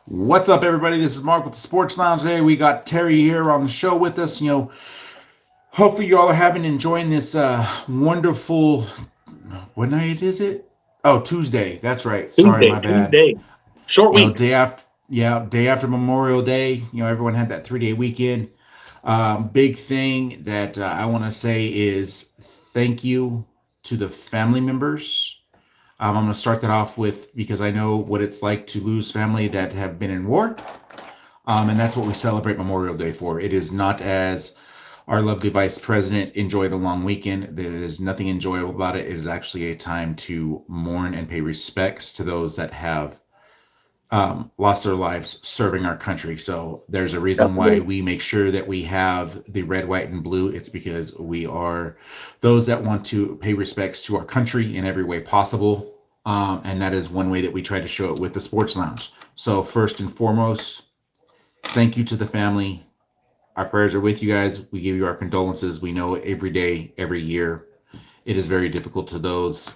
What's up, everybody? This is Mark with the Sports Lounge. Today we got Terry here on the show with us. Hopefully you all are enjoying this wonderful. What night is it? Oh, Tuesday. That's right. Sorry, Tuesday, my bad. Tuesday. Short week. Day after, yeah, day after Memorial Day. Everyone had that 3 day weekend. Big thing that I want to say is thank you to the family members. I'm going to start that off with because I know what it's like to lose family that have been in war. And that's what we celebrate Memorial Day for. It is not as our lovely vice president enjoy the long weekend. There is nothing enjoyable about it. It is actually a time to mourn and pay respects to those that have lost their lives serving our country. So there's a reason why Absolutely. we make sure that we have the red, white, and blue. It's because we are those that want to pay respects to our country in every way possible. And that is one way that we try to show it with the Sports Lounge. So first and foremost, thank you to the family. Our prayers are with you guys. We give you our condolences. We know every day, every year, it is very difficult to those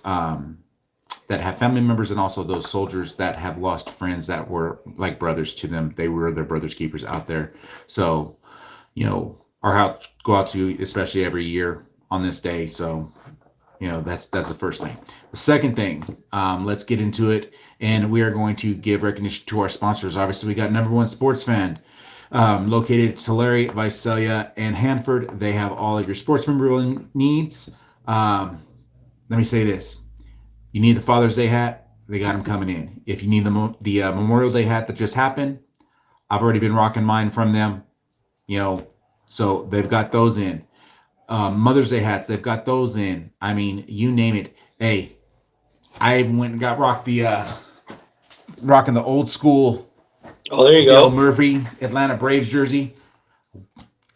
that have family members and also those soldiers that have lost friends that were like brothers to them. They were their brothers keepers out there. So, our hearts go out to you, especially every year on this day. So, that's the first thing. The second thing, let's get into it, and we are going to give recognition to our sponsors. Obviously, we got number one sports fan, located at Tulare, Visalia, and Hanford. They have all of your sports memorabilia needs. Let me say this: you need the Father's Day hat, they got them coming in. If you need the Memorial Day hat that just happened, I've already been rocking mine from them. You know, so they've got those in. Mother's Day hats, they've got those in. I mean, you name it. Hey, I even went and got rocking the old school Oh, there you Dale go. Murphy Atlanta Braves jersey.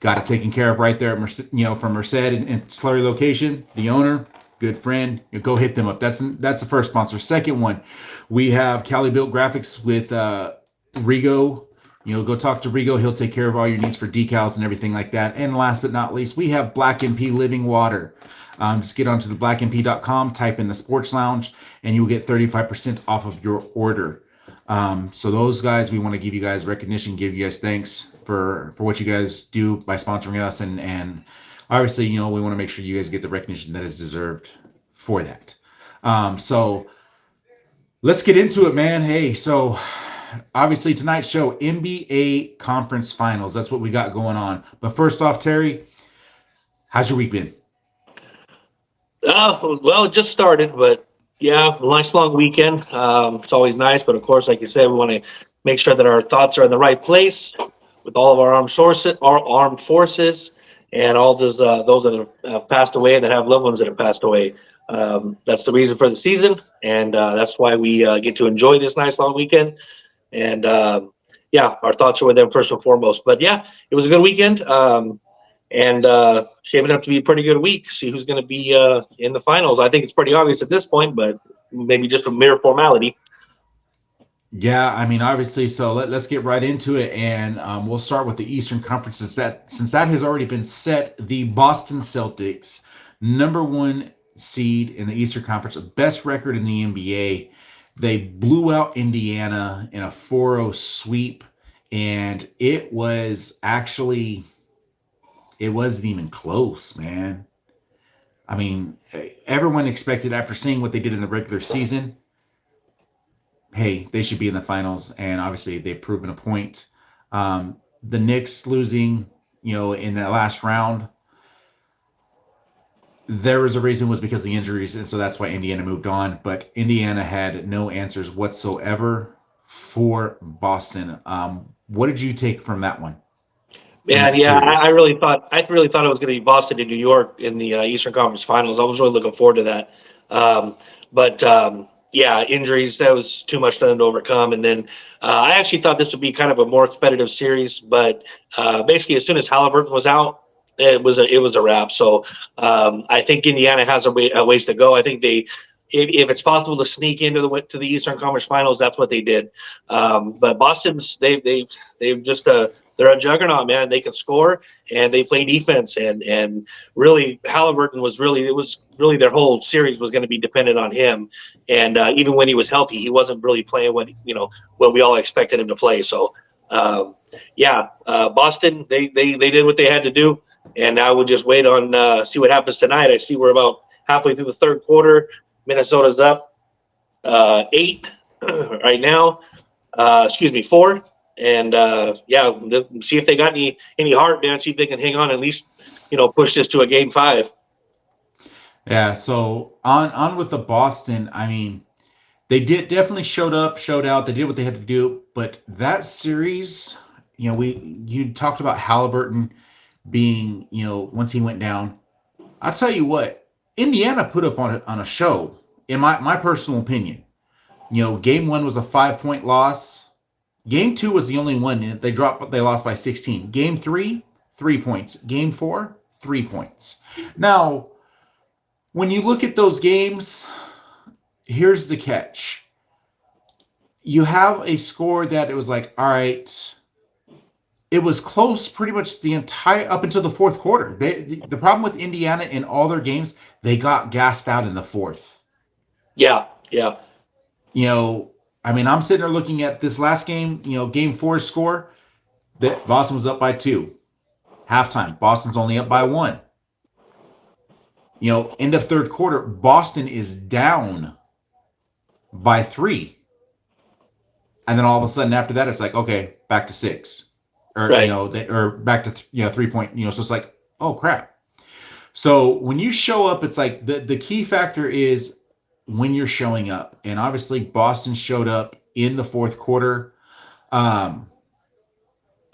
Got it taken care of right there at from Merced and Slurry location. The owner, good friend. Go hit them up. That's the first sponsor. Second one, we have Cali Built Graphics with Rigo. Go talk to Rigo. He'll take care of all your needs for decals and everything like that. And last but not least, we have Black MP Living Water. Just get onto the blackmp.com, type in the Sports Lounge, and you'll get 35% off of your order. So those guys, we want to give you guys recognition, give you guys thanks for what you guys do by sponsoring us, and obviously, we want to make sure you guys get the recognition that is deserved for that. So let's get into it, man. Hey, so obviously tonight's show, NBA Conference Finals. That's what we got going on. But first off, Terry, how's your week been? Well, it just started, but yeah, nice long weekend. It's always nice, but of course, like you said, we want to make sure that our thoughts are in the right place with all of our armed forces, and all those that have passed away, that have loved ones that have passed away. That's the reason for the season, and that's why we get to enjoy this nice long weekend. And yeah, our thoughts are with them first and foremost. But yeah, it was a good weekend. And shaping up to be a pretty good week. See who's going to be in the finals. I think it's pretty obvious at this point, but maybe just a mere formality. Yeah, I mean, obviously, so let's get right into it, and we'll start with the Eastern Conference. Since that has already been set, the Boston Celtics, number one seed in the Eastern Conference, best record in the NBA. They blew out Indiana in a 4-0 sweep, and it wasn't even close, man. I mean, everyone expected after seeing what they did in the regular season, hey, they should be in the finals, and obviously they've proven a point. The Knicks losing, in the last round, there was a reason was because of the injuries, and so that's why Indiana moved on. But Indiana had no answers whatsoever for Boston. What did you take from that one, from Man, that yeah, I series? really thought it was going to be Boston and New York in the Eastern Conference Finals. I was really looking forward to that. But yeah, injuries, that was too much for them to overcome. And then I actually thought this would be kind of a more competitive series, but basically as soon as Halliburton was out, it was a wrap. So I think Indiana has a ways to go. I think if it's possible to sneak into the Eastern Conference Finals, that's what they did. But Boston's they've just the they're a juggernaut, man. They can score and they play defense. And really, Halliburton was really their whole series was going to be dependent on him. And even when he was healthy, he wasn't really playing what we all expected him to play. So, Boston, they did what they had to do. And now we'll just wait on see what happens tonight. I see we're about halfway through the third quarter. Minnesota's up 8 right now. 4. And see if they got any heart, man. See if they can hang on, at least push this to a game 5. Yeah. So on with the Boston. I mean, they definitely showed out. They did what they had to do. But that series, you talked about Halliburton being, once he went down. I'll tell you what, Indiana put up on a show, in my personal opinion. Game 1 was a 5-point loss. Game 2 was the only one they lost by 16. Game 3, 3 points. Game 4, 3 points. Now, when you look at those games, here's the catch. You have a score that it was like, all right, it was close pretty much the entire up until the fourth quarter. The problem with Indiana in all their games, they got gassed out in the fourth. Yeah. I mean, I'm sitting there looking at this last game, game 4 score, that Boston was up by 2. Halftime, Boston's only up by 1. End of third quarter, Boston is down by 3. And then all of a sudden after that, it's like, okay, back to 6. Or, right. Or back to, 3 point, so it's like, oh, crap. So when you show up, it's like the key factor is when you're showing up. And obviously Boston showed up in the fourth quarter. And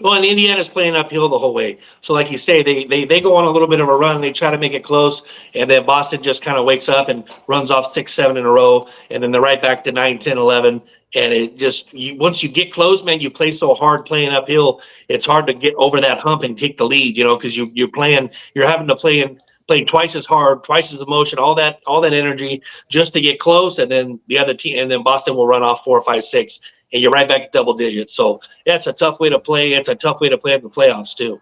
Indiana's playing uphill the whole way. So like you say, they go on a little bit of a run. They try to make it close. And then Boston just kind of wakes up and runs off 6, 7 in a row. And then they're right back to 9, 10, 11. And it just, once you get close, man, you play so hard playing uphill. It's hard to get over that hump and take the lead, because you're having to play twice as hard, twice as emotion, all that energy just to get close. And then the other team, and then Boston will run off 4, 5, 6, and you're right back at double digits. So it's a tough way to play. It's a tough way to play in the playoffs too.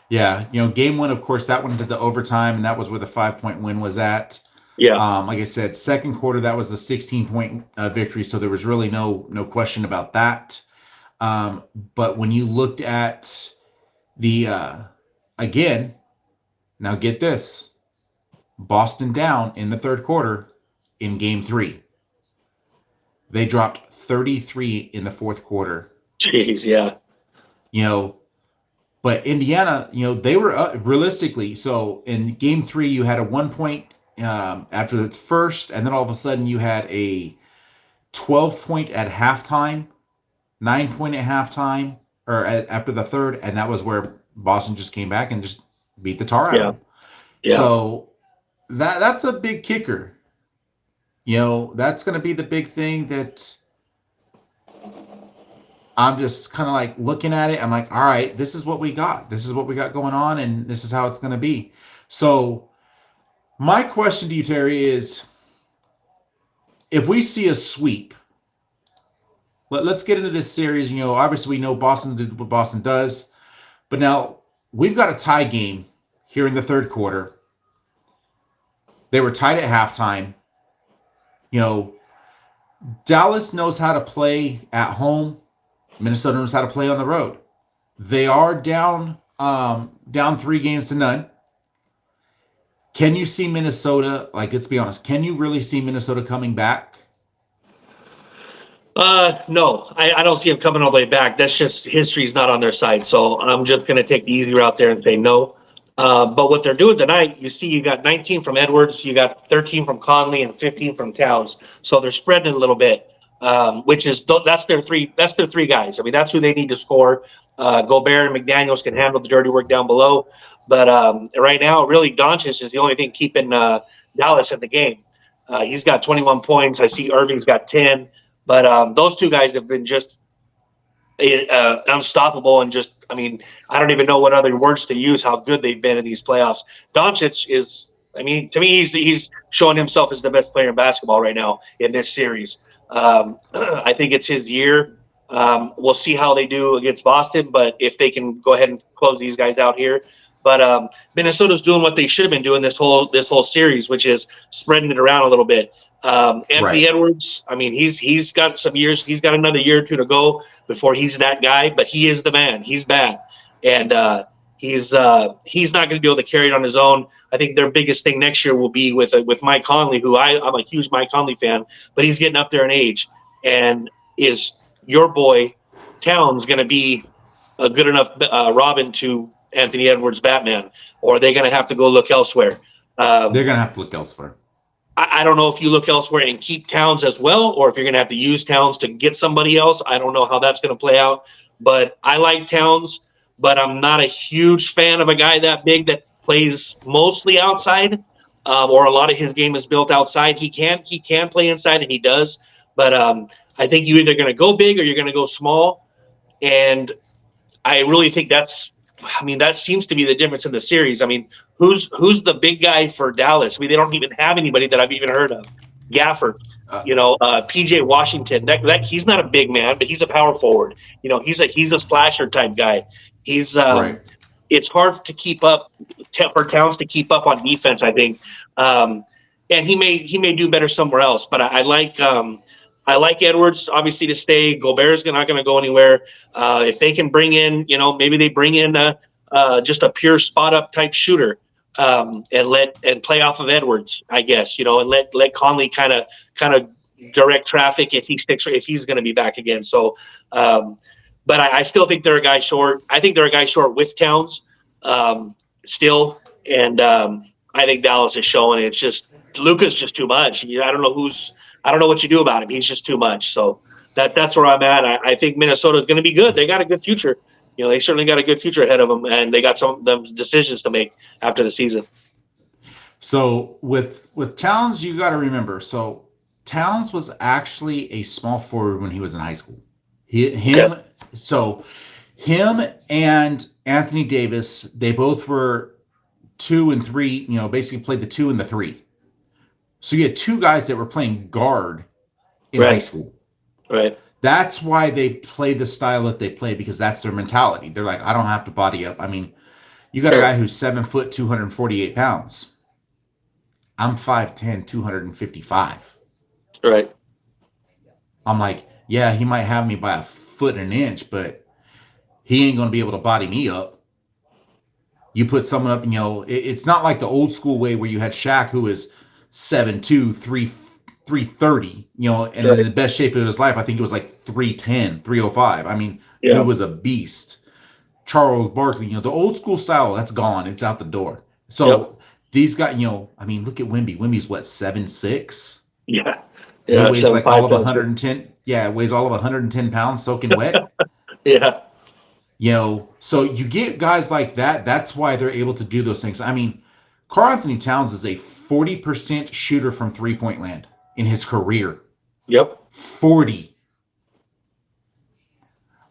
Yeah. Game 1, of course, that went into the overtime, and that was where the 5-point win was at. Yeah. Like I said, second quarter, that was a 16-point victory. So there was really no question about that. But when you looked at the, again, now get this, Boston down in the third quarter in game 3. They dropped 33 in the fourth quarter. Jeez, yeah. But Indiana, they were up realistically. So in game 3, you had a 1 point after the first, and then all of a sudden you had a 12-point at halftime, 9-point at halftime, or after the third, and that was where Boston just came back and just beat the tar out of them. Yeah. So that's a big kicker. That's going to be the big thing that I'm just kind of like looking at it. I'm like, all right, this is what we got. This is what we got going on, and this is how it's going to be. So my question to you, Terry, is if we see a sweep, let's get into this series. Obviously we know Boston did what Boston does, but now we've got a tie game here in the third quarter. They were tied at halftime. Dallas knows how to play at home. Minnesota knows how to play on the road. They are down 3 games to none. Can you see Minnesota, let's be honest, can you really see Minnesota coming back? No, I don't see them coming all the way back. That's just history's not on their side. So I'm just going to take the easy route there and say no. But what they're doing tonight, you see, you got 19 from Edwards, you got 13 from Conley, and 15 from Towns. So they're spreading it a little bit, that's their three guys. I mean, that's who they need to score. Gobert and McDaniels can handle the dirty work down below. But right now, really, Doncic is the only thing keeping Dallas in the game. He's got 21 points. I see Irving's got 10. But those two guys have been just unstoppable and just, I mean, I don't even know what other words to use, how good they've been in these playoffs. Doncic is, I mean, to me, he's showing himself as the best player in basketball right now in this series. I think it's his year. We'll see how they do against Boston, but if they can go ahead and close these guys out here. But Minnesota's doing what they should have been doing this whole series, which is spreading it around a little bit. Anthony Right. Edwards, I mean, he's got some years. He's got another year or two to go before he's that guy. But he is the man. He's bad, and he's not going to be able to carry it on his own. I think their biggest thing next year will be with Mike Conley, who I'm a huge Mike Conley fan, but he's getting up there in age, and is your boy Towns going to be a good enough Robin to Anthony Edwards Batman, or are they going to have to go look elsewhere? They're going to have to look elsewhere. I don't know if you look elsewhere and keep Towns as well, or if you're going to have to use Towns to get somebody else. I don't know how that's going to play out, but I like Towns, but I'm not a huge fan of a guy that big that plays mostly outside, or a lot of his game is built outside. He can play inside, and he does, but I think you're either going to go big or you're going to go small, and I really think that seems to be the difference in the series. I mean, who's the big guy for Dallas? I mean, they don't even have anybody that I've even heard of. Gafford, PJ Washington. That he's not a big man, but he's a power forward. He's a slasher type guy. He's Right. It's hard to keep up for Towns to keep up on defense, I think. And he may do better somewhere else, but I like Edwards, obviously, to stay. Gobert's not going to go anywhere. If they can bring in, maybe they bring in just a pure spot up type shooter, and play off of Edwards, I guess, and let Conley kind of direct traffic if he's going to be back again. So, but I still think they're a guy short. I think they're a guy short with Towns, still, and I think Dallas is showing it. It's just Luka's just too much. I don't know what you do about him. He's just too much. So that's where I'm at. I think Minnesota is going to be good. They got a good future. They certainly got a good future ahead of them, and they got some of them decisions to make after the season. So with Towns, you got to remember. So Towns was actually a small forward when he was in high school. So him and Anthony Davis, they both were 2 and 3. Basically played the 2 and the 3. So you had two guys that were playing guard in high school. Right. That's why they play the style that they play, because that's their mentality. They're like, I don't have to body up. I mean, you got a guy who's 7 foot, 248 pounds. I'm 5'10", 255. Right. I'm like, yeah, he might have me by a foot and an inch, but he ain't going to be able to body me up. You put someone up, it's not like the old school way where you had Shaq, who is 7'2", 330, and in the best shape of his life, I think it was like 310, 305. I mean, he was a beast. Charles Barkley, the old school style, that's gone. It's out the door. So these guys, I mean, look at Wemby. Wemby's what, 7'6"? Yeah. He weighs like all of 110. Yeah, weighs all of 110 pounds soaking wet. Yeah. So you get guys like that. That's why they're able to do those things. I mean, Karl-Anthony Towns is a 40% shooter from three-point land in his career. Yep. 40.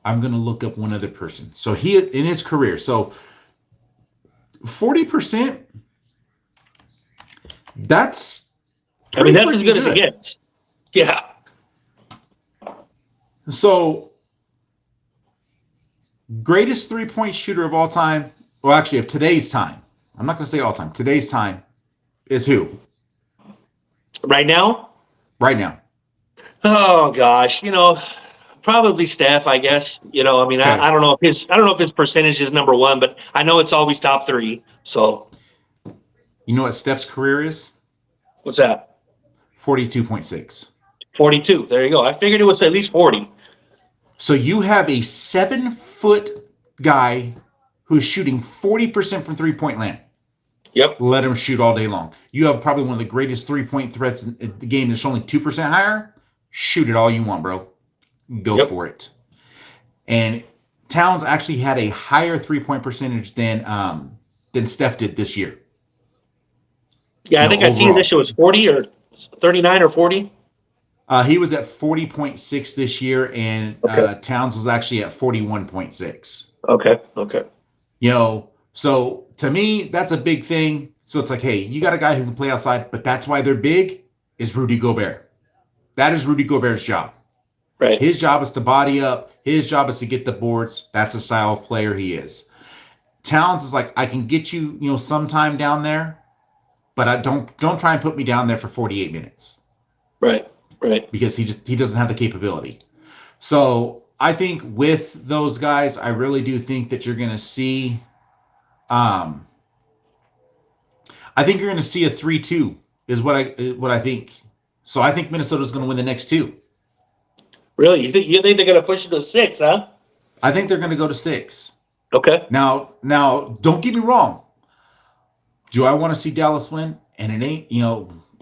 I'm going to look up one other person. So he, in his career, so 40%, that's as good as it gets. Yeah. So greatest three-point shooter of all time, well, actually of today's time, I'm not going to say all time, today's time, is who? Right now? Right now. Oh gosh, probably Steph, I guess. I mean, okay. I don't know if his percentage is number one, but I know it's always top 3. So, you know what Steph's career is? What's that? 42.6. 42. There you go. I figured it was at least 40. So you have a 7-foot guy who's shooting 40% from three-point land. Yep. Let him shoot all day long. You have probably one of the greatest three-point threats in the game that's only 2% higher. Shoot it all you want, bro. Go for it. And Towns actually had a higher three-point percentage than Steph did this year. Yeah, I think I see this year was 40 or 39 or 40. He was at 40.6 this year, and Towns was actually at 41.6. Okay. So to me, that's a big thing. So it's like, hey, you got a guy who can play outside, but that's why they're big, is Rudy Gobert. That is Rudy Gobert's job. Right. His job is to body up. His job is to get the boards. That's the style of player he is. Towns is like, I can get you, sometime down there, but I don't try and put me down there for 48 minutes. Right. Right. Because he doesn't have the capability. So I think with those guys, I really do think that you're going to see. I think you're going to see a 3-2 is what I think. So I think Minnesota's going to win the next two. Really? You think they're going to push it to 6, huh? I think they're going to go to 6. Okay. Now, don't get me wrong. Do I want to see Dallas win? And it ain't,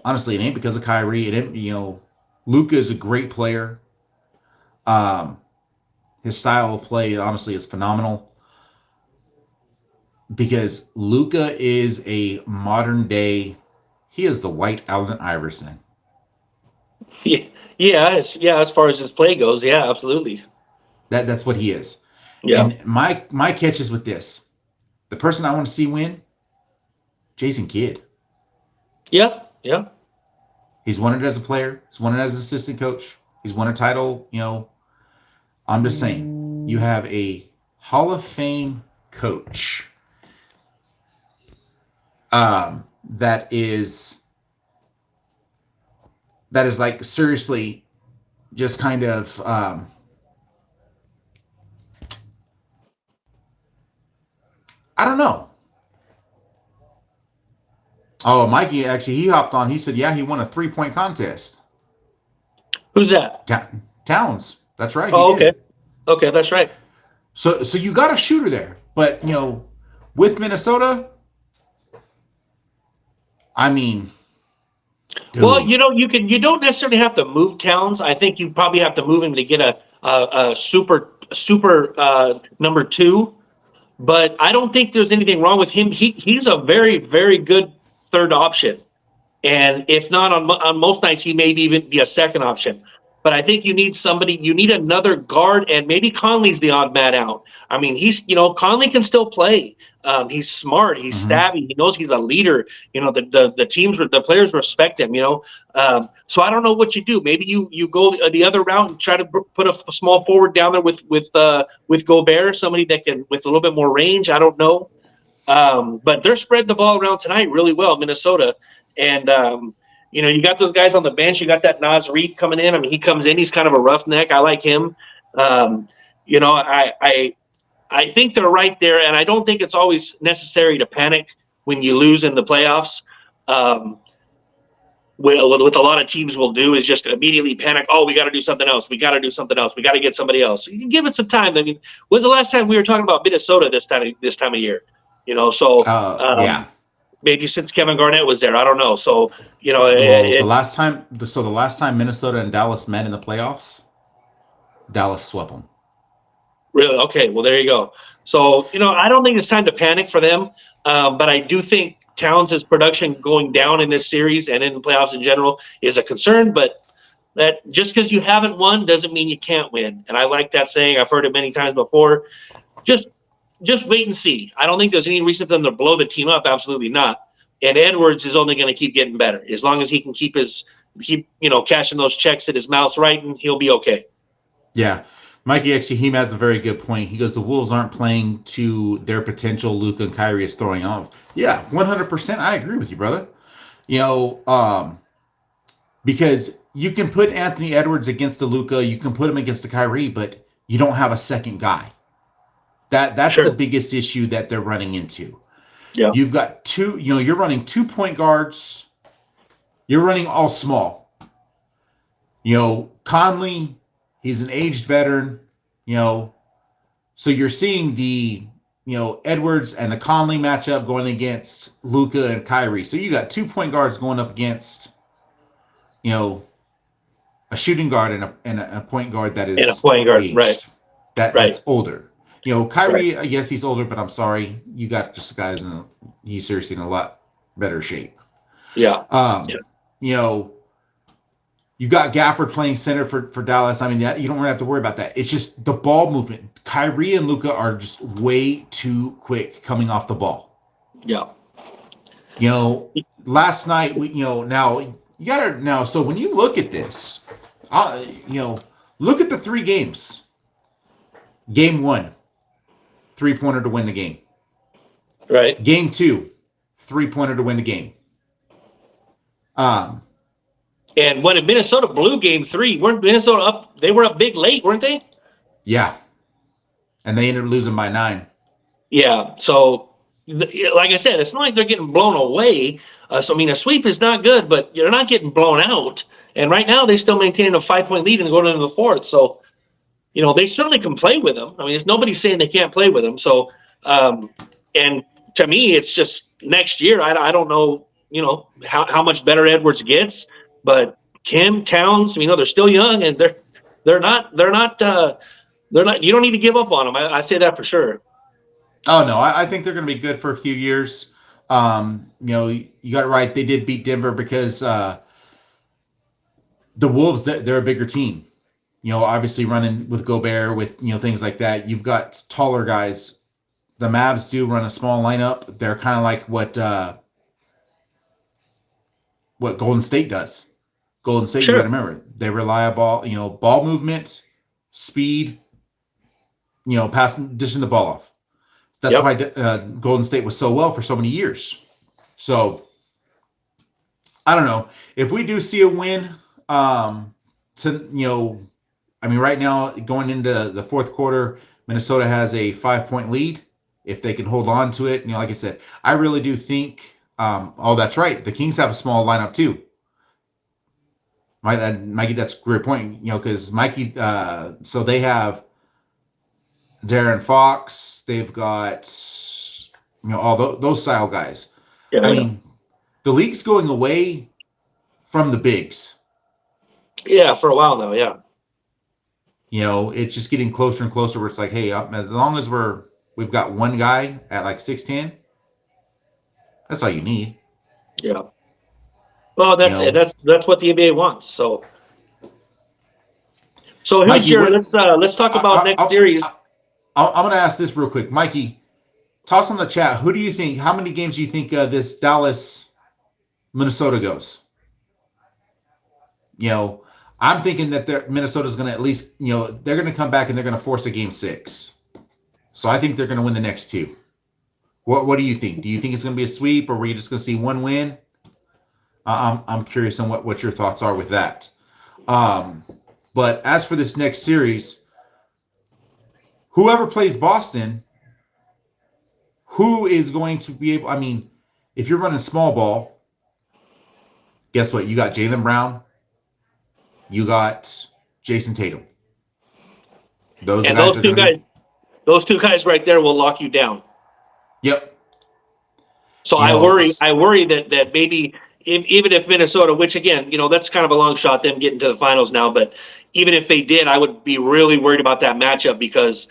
honestly, it ain't because of Kyrie. It ain't, Luka is a great player. His style of play, honestly, is phenomenal. Because Luka is a modern day. He is the white Allen Iverson. Yeah. As far as his play goes, yeah, absolutely. That's what he is. Yeah. And my catch is with this. The person I want to see win, Jason Kidd. Yeah. Yeah. He's won it as a player. He's won it as an assistant coach. He's won a title. I'm just saying, you have a Hall of Fame coach that is like seriously just kind of I don't know. Oh, Mikey, actually, he hopped on. He said, yeah, he won a 3-point contest. Who's that? Towns. That's right. Oh, he did. okay. Okay, that's right. So you got a shooter there. But, with Minnesota, I mean, dude. Well, you don't necessarily have to move Towns. I think you probably have to move him to get a super number 2. But I don't think there's anything wrong with him. He's a very, very good third option. And if not on most nights, he may even be a second option. But I think you need another guard, and maybe Conley's the odd man out. I mean, Conley can still play. He's smart. He's savvy. He knows he's a leader. The players respect him. So I don't know what you do. Maybe you go the other route and try to put a small forward down there with Gobert, somebody that can with a little bit more range. I don't know. But they're spreading the ball around tonight really well, Minnesota, and. You got those guys on the bench. You got that Naz Reid coming in. I mean, he comes in. He's kind of a roughneck. I like him. I think they're right there, and I don't think it's always necessary to panic when you lose in the playoffs. What a lot of teams will do is just immediately panic. Oh, we got to do something else. We got to do something else. We got to get somebody else. You can give it some time. I mean, when's the last time we were talking about Minnesota this time of year? Yeah. Maybe since Kevin Garnett was there, I don't know. So the last time Minnesota and Dallas met in the playoffs, Dallas swept them. Really? Okay. Well, there you go. So I don't think it's time to panic for them, but I do think Towns' production going down in this series and in the playoffs in general is a concern. But that just because you haven't won doesn't mean you can't win. And I like that saying. I've heard it many times before. Just wait and see. I don't think there's any reason for them to blow the team up. Absolutely not. And Edwards is only going to keep getting better. As long as he can keep cashing those checks that his mouth's writing, he'll be okay. Yeah. Mikey, actually, he has a very good point. He goes, the Wolves aren't playing to their potential. Luka and Kyrie is throwing off. Yeah, 100%. I agree with you, brother. Because you can put Anthony Edwards against the Luka. You can put him against the Kyrie, but you don't have a second guy. That's sure. The biggest issue that they're running into. Yeah. You've got two, you're running 2 point guards. You're running all small. Conley, he's an aged veteran, so you're seeing the, Edwards and the Conley matchup going against Luka and Kyrie. So you got 2 point guards going up against, a shooting guard and a point guard that is and a point guard, aged. right? That's older. Kyrie, right. Yes, he's older, but I'm sorry. You got just a guy he's seriously in a lot better shape. Yeah. You got Gafford playing center for Dallas. I mean, you don't really have to worry about that. It's just the ball movement. Kyrie and Luka are just way too quick coming off the ball. Yeah. Last night, so when you look at this, Look at the 3 games. Game 1, 3-pointer to win the game. Right. Game 2, 3-pointer to win the game. And when Minnesota blew game 3, weren't Minnesota up? They were up big late, weren't they? Yeah. And they ended up losing by 9. Yeah. So, like I said, it's not like they're getting blown away. So, I mean, a sweep is not good, but you're not getting blown out. And right now, they still maintaining a 5-point lead and going into the fourth. So, they certainly can play with them. I mean, there's nobody saying they can't play with them. So, and to me, it's just next year. I don't know, how much better Edwards gets, but Kim, Towns, they're still young and they're not. You don't need to give up on them. I say that for sure. Oh no, I think they're going to be good for a few years. You got it right. They did beat Denver because the Wolves, they're a bigger team. Obviously running with Gobert, with things like that. You've got taller guys. The Mavs do run a small lineup. They're kind of like what Golden State does. Golden State, Sure. you got to remember, they rely on ball movement, speed, dishing the ball off. That's why Golden State was so well for so many years. So I don't know if we do see a win. Right now going into the fourth quarter, Minnesota has a 5-point lead. If they can hold on to it, like I said, I really do think. That's right. The Kings have a small lineup too. Right, Mikey, that's a great point. Because Mikey, so they have Darren Fox. They've got all those style guys. Yeah. I mean, the league's going away from the bigs. Yeah, for a while now. Yeah. It's just getting closer and closer. Where it's like, hey, as long as we've got one guy at like 6'10", that's all you need. Yeah. Well, that's it. That's what the NBA wants. So here's Mikey, let's talk about next series. I'm going to ask this real quick, Mikey. Toss on the chat. Who do you think? How many games do you think this Dallas Minnesota goes? I'm thinking that Minnesota's going to at least they're going to come back and they're going to force a game 6. So I think they're going to win the next 2. What do you think? Do you think it's going to be a sweep, or are we just going to see one win? I'm curious on what your thoughts are with that. But as for this next series, whoever plays Boston, who is going to be able? I mean, if you're running small ball, guess what? You got Jaylen Brown, you got Jason Tatum. Those two guys right there will lock you down. Yep. So I worry that maybe even if Minnesota, which again, that's kind of a long shot, them getting to the finals now, but even if they did, I would be really worried about that matchup because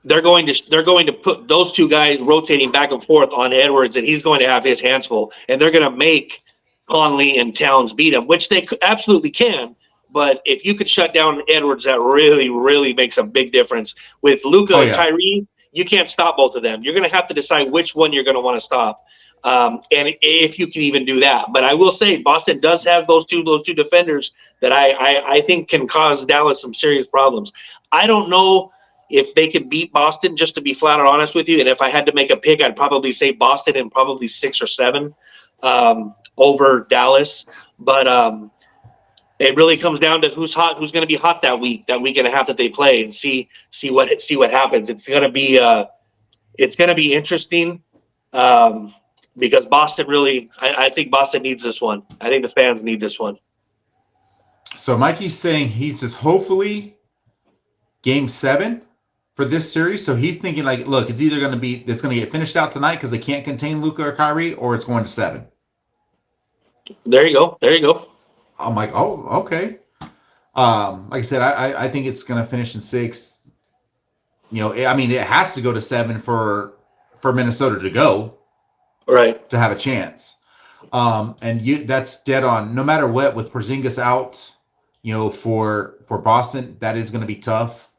they're going to put those two guys rotating back and forth on Edwards, and he's going to have his hands full, and they're going to make Conley and Towns beat him, which they absolutely can. But if you could shut down Edwards, that really, really makes a big difference. With Luka and Kyrie, you can't stop both of them. You're going to have to decide which one you're going to want to stop. And if you can even do that. But I will say Boston does have those two defenders that I think can cause Dallas some serious problems. I don't know if they can beat Boston, just to be flat out honest with you. And if I had to make a pick, I'd probably say Boston in probably 6 or 7 over Dallas. But it really comes down to who's going to be hot that week and a half that they play, and see what happens. It's going to be interesting. Because Boston really, I think Boston needs this one. I think the fans need this one. So Mikey's saying he says hopefully game 7 for this series. So he's thinking like, look, it's either going to get finished out tonight because they can't contain Luka or Kyrie, or it's going to 7. There you go. I'm like, oh, okay. Like I said, I think it's going to finish in 6. It has to go to 7 for Minnesota to go. Right. To have a chance. That's dead on. No matter what, with Porzingis out, for Boston, that is going to be tough.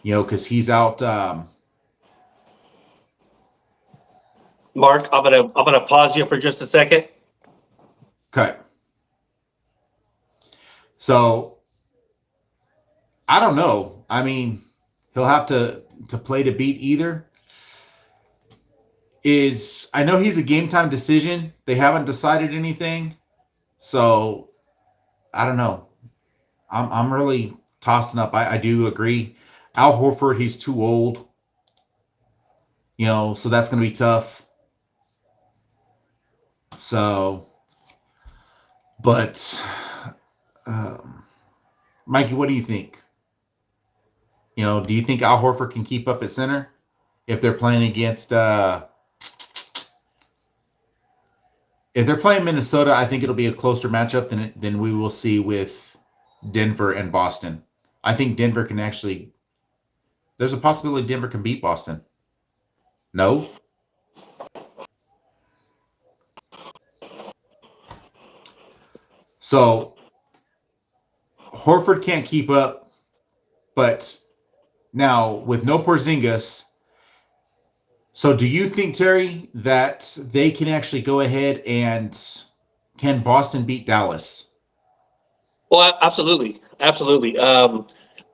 Because he's out. Mark, I'm gonna pause you for just a second. Okay. So I don't know. I mean, he'll have to play to beat either. I know he's a game time decision. They haven't decided anything, so I don't know. I'm really tossing up. I do agree. Al Horford, he's too old, so that's going to be tough. So, but Mikey, what do you think? Do you think Al Horford can keep up at center if they're playing against? If they're playing Minnesota, I think it'll be a closer matchup than we will see with Denver and Boston. I think Denver can actually. There's a possibility Denver can beat Boston. No? So Horford can't keep up, but now with no Porzingis. So do you think, Terry, that they can actually go ahead and can Boston beat Dallas? Well, absolutely. Absolutely. I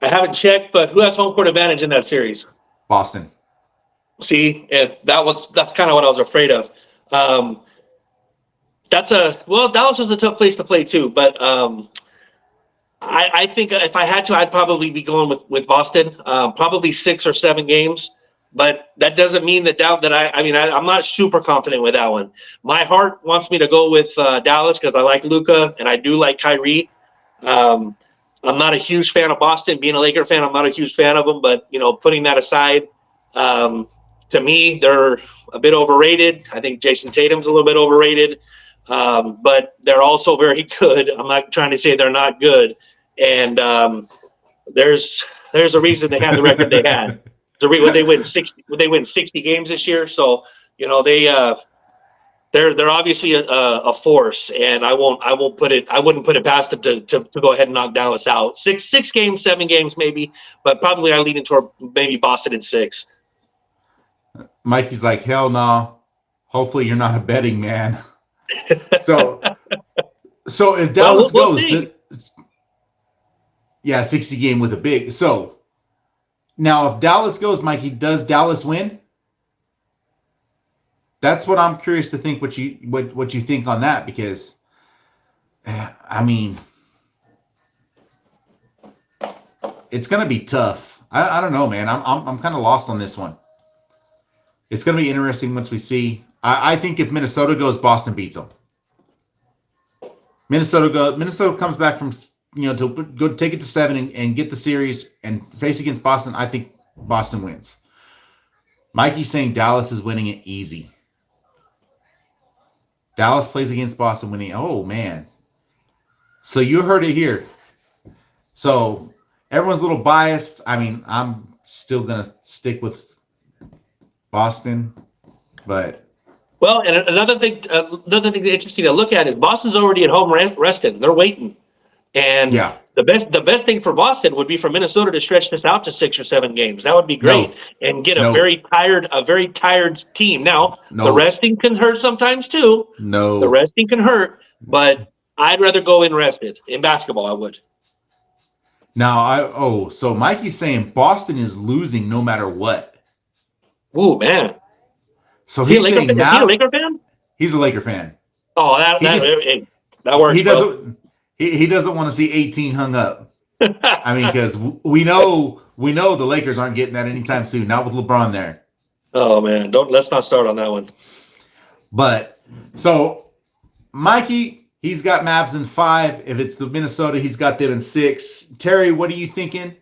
haven't checked, but who has home court advantage in that series? Boston. See, that's kind of what I was afraid of. Dallas is a tough place to play too, but I think if I had to, I'd probably be going with Boston, probably 6 or 7 games. But that doesn't mean that I'm not super confident with that one. My heart wants me to go with Dallas because I like Luka and I do like Kyrie. I'm not a huge fan of Boston. Being a Laker fan, I'm not a huge fan of them. But putting that aside, to me, they're a bit overrated. I think Jason Tatum's a little bit overrated, but they're also very good. I'm not trying to say they're not good. And there's a reason they had the record they had. They win 60 games this year. So they're obviously a force, and I wouldn't put it past them to go ahead and knock Dallas out. 6 games, 7 games maybe, but probably I lean toward maybe Boston in 6. Mikey's like, hell no. Hopefully you're not a betting man. So if Dallas goes, 60 game with a big. So now if Dallas goes, Mikey, does Dallas win? That's what I'm curious to think. What you think on that? Because, I mean, it's gonna be tough. I don't know, man. I'm kind of lost on this one. It's gonna be interesting once we see. I think if Minnesota goes, Boston beats them. Minnesota comes back from to go take it to 7 and get the series and face against Boston. I think Boston wins. Mikey's saying Dallas is winning it easy. Dallas plays against Boston winning. Oh, man. So you heard it here. So everyone's a little biased. I mean, I'm still going to stick with Boston, but. Well, and another thing that's interesting to look at is Boston's already at home resting. They're waiting. And the best thing for Boston would be for Minnesota to stretch this out to 6 or 7 games. That would be great, and get a very tired team. Now the resting can hurt sometimes too. The resting can hurt, but I'd rather go in rested in basketball. I would. Now so Mikey's saying Boston is losing no matter what. Ooh, man. So he's saying is he a Laker fan? He's a Laker fan. Oh, that works. He doesn't want to see 18 hung up. I mean, because we know the Lakers aren't getting that anytime soon. Not with LeBron there. Oh man, let's not start on that one. But so Mikey, he's got Mavs in 5. If it's the Minnesota, he's got them in 6. Terry, what are you thinking?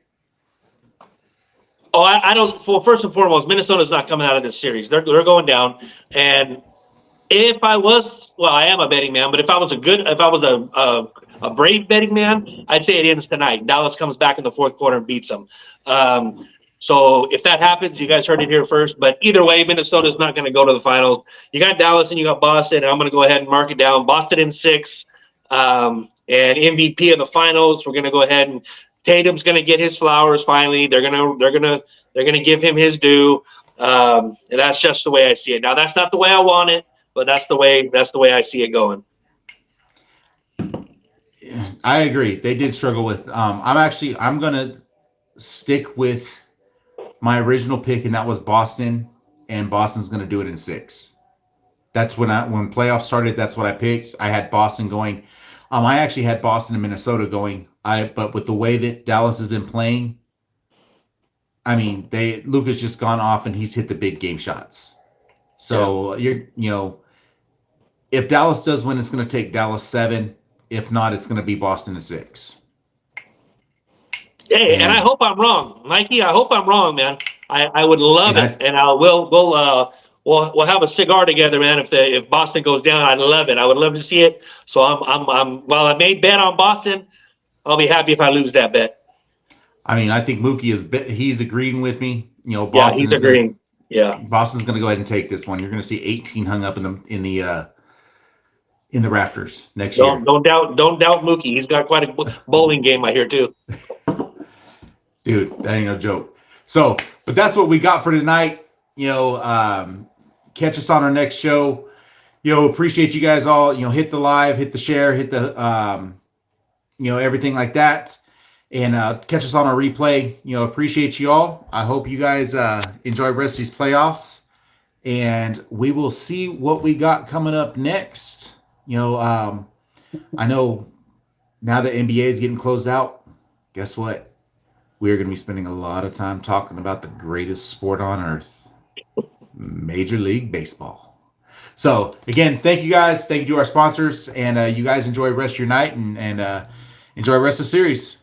Oh, I don't. Well, first and foremost, Minnesota's not coming out of this series. They're going down. And if I was, I am a betting man. But if I was a brave betting man, I'd say it ends tonight. Dallas comes back in the 4th quarter and beats them. So if that happens, you guys heard it here first. But either way, Minnesota's not going to go to the finals. You got Dallas and you got Boston, and I'm going to go ahead and mark it down. Boston in 6, and MVP of the finals. We're going to go ahead and Tatum's going to get his flowers finally. They're gonna give him his due, and that's just the way I see it. Now that's not the way I want it, but that's the way I see it going. I agree. They did struggle with. I'm gonna stick with my original pick, and that was Boston, and Boston's going to do it in 6. That's when playoffs started. That's what I picked. I had Boston going. I actually had Boston and Minnesota going. But with the way that Dallas has been playing, I mean, Luka's just gone off and he's hit the big game shots. So if Dallas does win, it's going to take Dallas 7. If not, it's going to be Boston in 6. Hey, and I hope I'm wrong, Mikey. I hope I'm wrong, man. I would love it, and we'll have a cigar together, man. If Boston goes down, I'd love it. I would love to see it. So I'm while I made bet on Boston, I'll be happy if I lose that bet. I mean, I think Mookie he's agreeing with me. Yeah, he's agreeing. Boston's going to go ahead and take this one. You're going to see 18 hung up in the rafters next year. Don't doubt Mookie. He's got quite a bowling game, I hear, too. Dude, that ain't no joke. So, but that's what we got for tonight. Catch us on our next show. Appreciate you guys all. Hit the live, hit the share, hit the everything like that. And catch us on our replay. Appreciate you all. I hope you guys enjoy the rest of these playoffs. And we will see what we got coming up next. I know now that NBA is getting closed out, guess what? We're going to be spending a lot of time talking about the greatest sport on earth, Major League Baseball. So, again, thank you guys. Thank you to our sponsors. And you guys enjoy the rest of your night and enjoy the rest of the series.